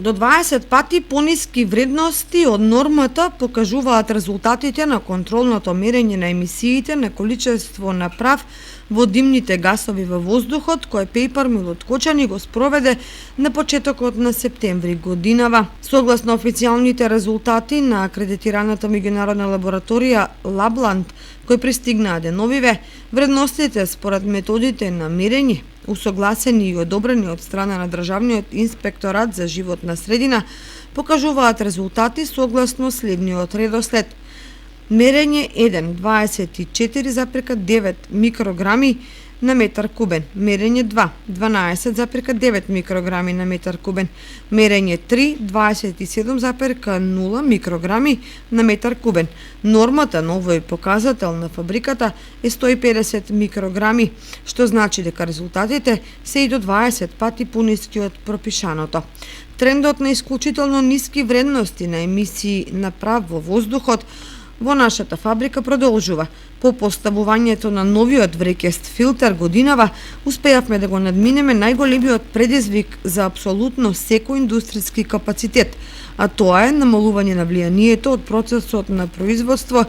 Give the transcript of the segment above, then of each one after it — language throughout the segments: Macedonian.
До 20 пати пониски вредности од нормата покажуваат резултатите на контролното мерење на емисиите на количество на прав во димните гасови во воздухот, кое Пејпар од Кочани го спроведе на почетокот на септември годинава. Согласно официјалните резултати на акредитираната меѓународна лабораторија Лабланд, кои пристигнаа деновиве, вредностите според методите на мерење, усогласени и одобрени од страна на Државниот инспекторат за животна средина, покажуваат резултати согласно следниот редослед. Мерење 1 24,9 микрограми на метар кубен, мерење 2 12,9 микрограми на метар кубен, мерење 3 27,0 микрограми на метар кубен. Нормата на овој показател на фабриката е 150 микрограми, што значи дека резултатите се и до 20 пати пониски од пропишаното. Трендот на исклучително ниски вредности на емисии на прав во воздухот во нашата фабрика продолжува. По поставувањето на новиот врекест филтер годинава, успеавме да го надминеме најголемиот предизвик за апсолутно секој индустријски капацитет, а тоа е намалување на влијанието од процесот на производство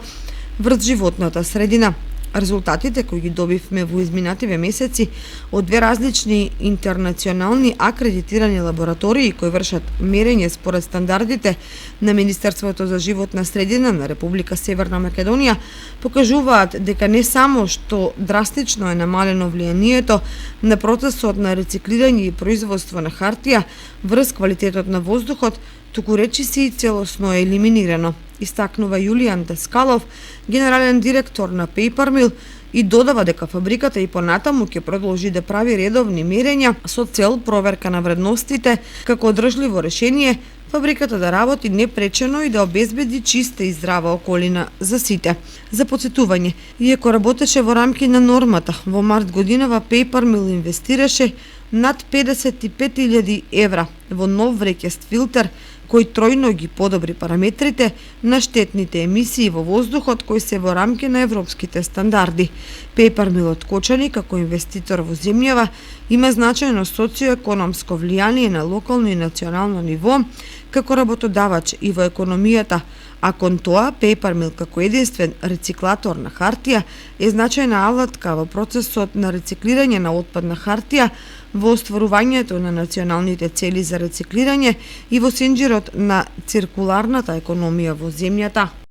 врз животната средина. Резултатите кои ги добивме во изминативе месеци од две различни интернационални акредитирани лаборатории кои вршат мерење според стандардите на Министерството за животна средина на Република Северна Македонија покажуваат дека не само што драстично е намалено влијанието на процесот на рециклирање и производство на хартија врз квалитетот на воздухот, туку речиси и целосно е елиминирано, истакнува Јулијан Даскалов, генерален директор на Пејпар, и додава дека фабриката и понатаму ќе продолжи да прави редовни мерења со цел проверка на вредностите, како одржливо решение фабриката да работи непречено и да обезбеди чиста и здрава околина за сите. За потсетување, иако работеше во рамки на нормата, во март годинава Пејпар инвестираше над 55.000 евра во нов врекест филтер, кој тројно ги подобри параметрите на штетните емисии во воздухот кои се во рамки на европските стандарди. Пејпар од Кочани, како инвеститор во земјава, има значајно социоекономско влијание на локално и национално ниво, како работодавач и во економијата, а кон тоа Пејпар како единствен рециклатор на хартија е значајна алатка во процесот на рециклирање на отпадна хартија, во остварувањето на националните цели за рециклирање и во сенџирот на циркуларната економија во земјата.